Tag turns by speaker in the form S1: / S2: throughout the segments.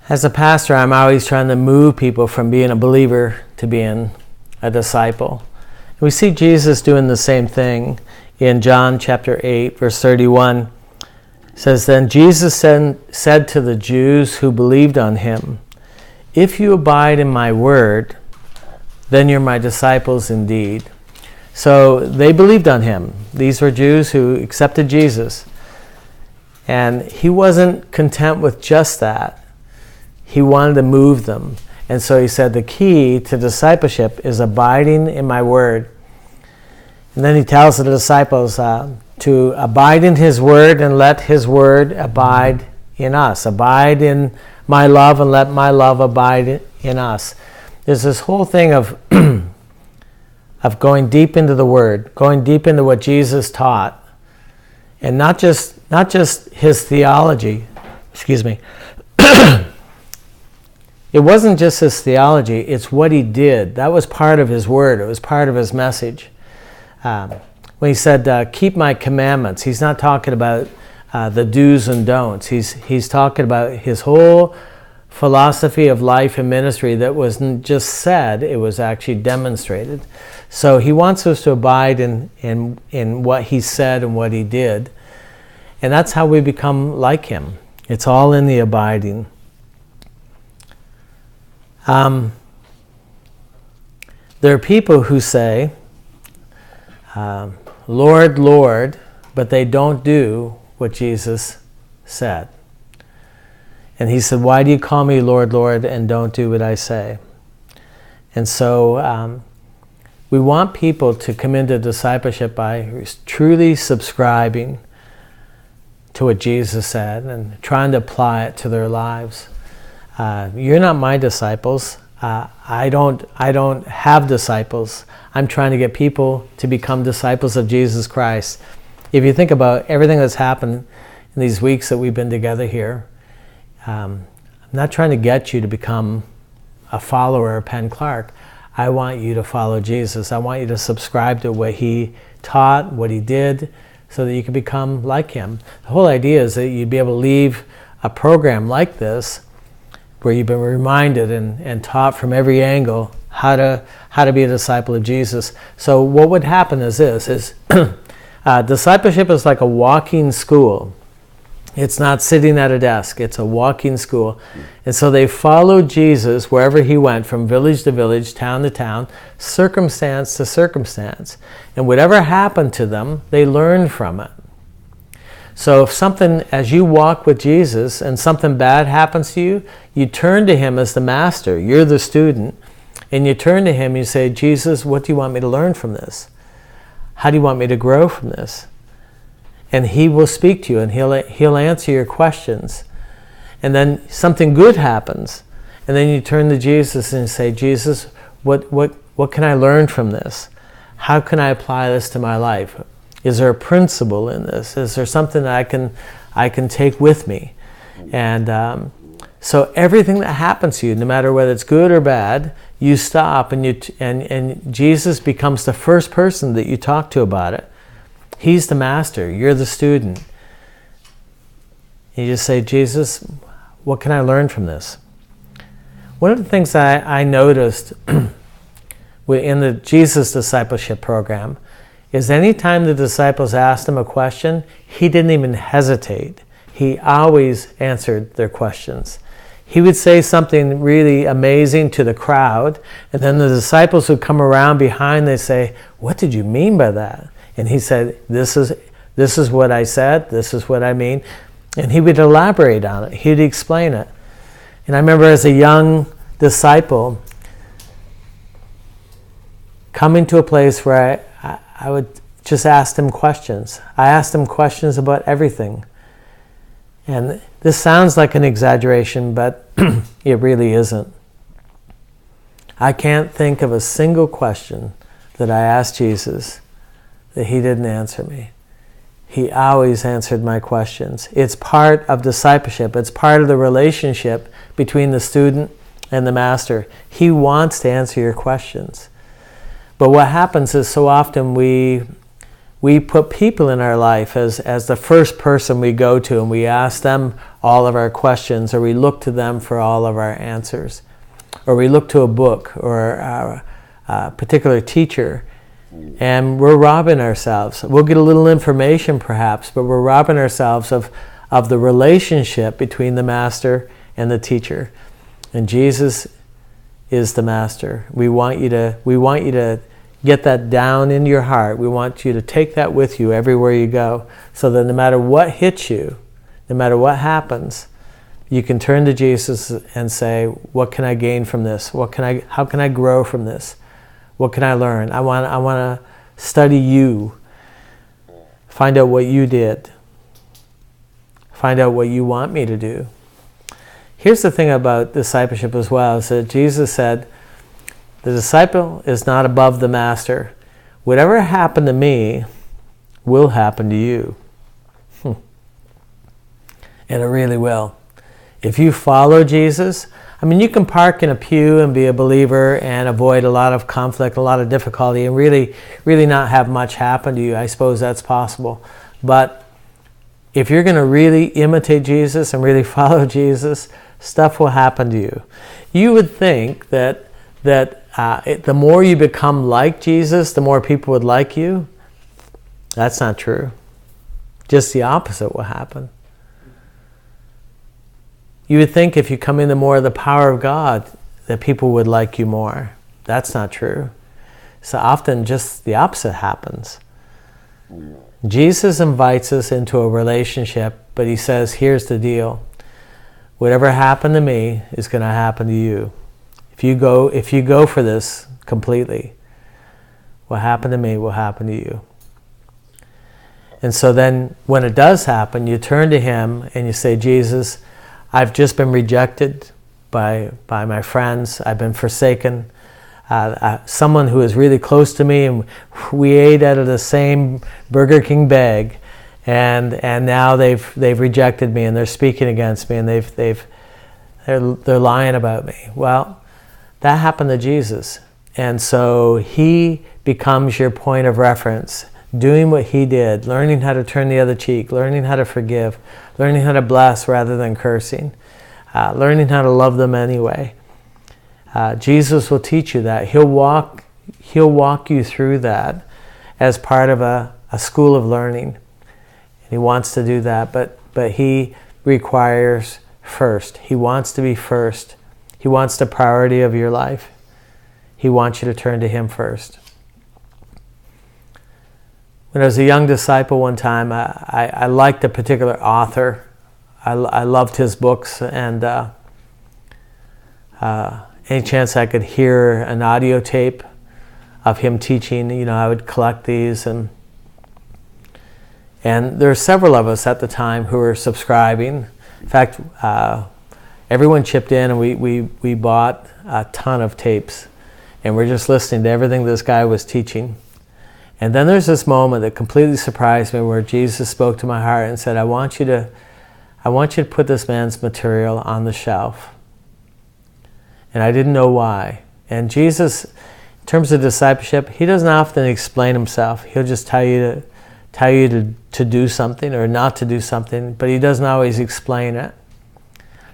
S1: As a pastor, I'm always trying to move people from being a believer to being a disciple. And we see Jesus doing the same thing in John chapter 8, verse 31. It says, "Then Jesus said to the Jews who believed on him, 'If you abide in my word, then you're my disciples indeed.'" So they believed on him. These were Jews who accepted Jesus. And he wasn't content with just that. He wanted to move them. And so he said the key to discipleship is abiding in my word. And then he tells the disciples to abide in his word and let his word abide in us. Abide in my love and let my love abide in us. There's this whole thing of of going deep into the word, going deep into what Jesus taught. And not just his theology. Excuse me. It wasn't just his theology, it's what he did. That was part of his word. It was part of his message. When he said, keep my commandments, he's not talking about the do's and don'ts. He's talking about his whole philosophy of life and ministry that wasn't just said, it was actually demonstrated. So he wants us to abide in what he said and what he did. And that's how we become like him. It's all in the abiding. There are people who say, Lord, Lord, but they don't do what Jesus said. And he said, why do you call me Lord, Lord, and don't do what I say? And so we want people to come into discipleship by truly subscribing to what Jesus said and trying to apply it to their lives. You're not my disciples. I don't have disciples. I'm trying to get people to become disciples of Jesus Christ. If you think about everything that's happened in these weeks that we've been together here, I'm not trying to get you to become a follower of Penn Clark. I want you to follow Jesus. I want you to subscribe to what he taught, what he did, so that you can become like him. The whole idea is that you'd be able to leave a program like this where you've been reminded and taught from every angle how to be a disciple of Jesus. So what would happen is this, discipleship is like a walking school. It's not sitting at a desk, it's a walking school. And so they followed Jesus wherever he went, from village to village, town to town, circumstance to circumstance. And whatever happened to them, they learned from it. So if something, as you walk with Jesus and something bad happens to you, you turn to him as the master. You're the student. And you turn to him and you say, Jesus, what do you want me to learn from this? How do you want me to grow from this? And he will speak to you and he'll answer your questions. And then something good happens. And then you turn to Jesus and say, Jesus, what can I learn from this? How can I apply this to my life? Is there a principle in this? Is there something that I can take with me? And so everything that happens to you, no matter whether it's good or bad, you stop and Jesus becomes the first person that you talk to about it. He's the master. You're the student. You just say, Jesus, what can I learn from this? One of the things I noticed in the Jesus Discipleship program is anytime the disciples asked him a question, he didn't even hesitate. He always answered their questions. He would say something really amazing to the crowd, and then the disciples would come around behind, they say, what did you mean by that? And he said, this is what I said, this is what I mean. And he would elaborate on it. He'd explain it. And I remember as a young disciple coming to a place where I would just ask him questions. I asked him questions about everything. And this sounds like an exaggeration, but it really isn't. I can't think of a single question that I asked Jesus that he didn't answer me. He always answered my questions. It's part of discipleship. It's part of the relationship between the student and the master. He wants to answer your questions. But what happens is so often we we put people in our life as the first person we go to, and we ask them all of our questions, or we look to them for all of our answers, or we look to a book or a particular teacher, and we're robbing ourselves. We'll get a little information perhaps, but we're robbing ourselves of the relationship between the master and the teacher. And Jesus is the master. We want you to get that down in your heart. We want you to take that with you everywhere you go, so that no matter what hits you, no matter what happens, you can turn to Jesus and say, what can I gain from this? How can I grow from this? What can I learn? I want to study you. Find out what you did. Find out what you want me to do. Here's the thing about discipleship as well, is that Jesus said, the disciple is not above the master. Whatever happened to me will happen to you. And it really will. If you follow Jesus, I mean, you can park in a pew and be a believer and avoid a lot of conflict, a lot of difficulty, and really not have much happen to you. I suppose that's possible. But if you're going to really imitate Jesus and really follow Jesus, stuff will happen to you. You would think that the more you become like Jesus, the more people would like you. That's not true. Just the opposite will happen. You would think if you come into more of the power of God, that people would like you more. That's not true. So often just the opposite happens. Jesus invites us into a relationship, but he says, here's the deal. Whatever happened to me is going to happen to you. If you go for this completely, what happened to me will happen to you. And so then when it does happen, you turn to him and you say, Jesus, I've just been rejected by my friends. I've been forsaken. Someone who is really close to me, and we ate out of the same Burger King bag, and now they've rejected me, and they're speaking against me, and they're lying about me. Well, that happened to Jesus, and so he becomes your point of reference, doing what he did, learning how to turn the other cheek, learning how to forgive, learning how to bless rather than cursing, learning how to love them anyway. Jesus will teach you that. He'll walk you through that as part of a school of learning. And he wants to do that, but he requires first. He wants to be first. He wants the priority of your life. He wants you to turn to him first. When I was a young disciple one time, I liked a particular author. I loved his books, and any chance I could hear an audio tape of him teaching, I would collect these. And there were several of us at the time who were subscribing. In fact, everyone chipped in, and we bought a ton of tapes. And we're just listening to everything this guy was teaching. And then there's this moment that completely surprised me, where Jesus spoke to my heart and said, I want you to put this man's material on the shelf. And I didn't know why. And Jesus, in terms of discipleship, he doesn't often explain himself. He'll just tell you to do something or not to do something, but he doesn't always explain it.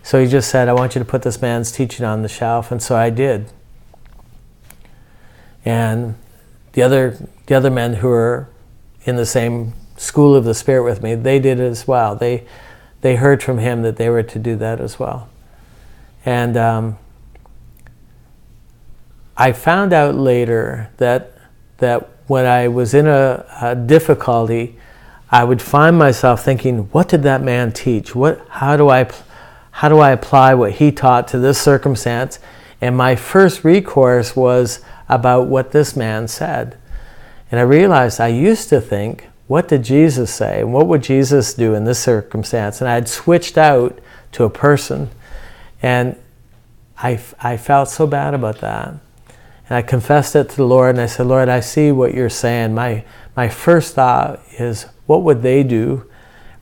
S1: So he just said, I want you to put this man's teaching on the shelf. And so I did. And the other men who were in the same school of the Spirit with me, they did it as well. They heard from him that they were to do that as well. And I found out later that when I was in a difficulty, I would find myself thinking, what did that man teach? How do I apply what he taught to this circumstance? And my first recourse was about what this man said. And I realized I used to think, what did Jesus say? And what would Jesus do in this circumstance? And I had switched out to a person. And I felt so bad about that. And I confessed it to the Lord, and I said, Lord, I see what you're saying. My first thought is, what would they do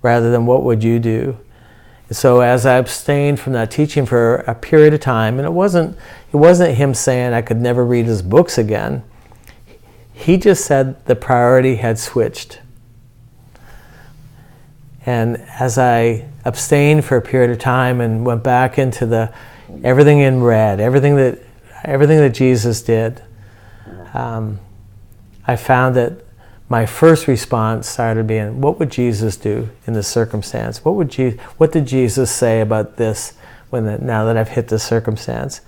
S1: rather than what would you do? And so as I abstained from that teaching for a period of time, and it wasn't him saying I could never read his books again. He just said the priority had switched. And as I abstained for a period of time and went back into everything in red, everything that Jesus did, I found that my first response started being, what would Jesus do in this circumstance? What did Jesus say about this now that I've hit this circumstance?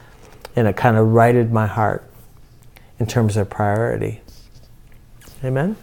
S1: And it kind of righted my heart in terms of priority. Amen?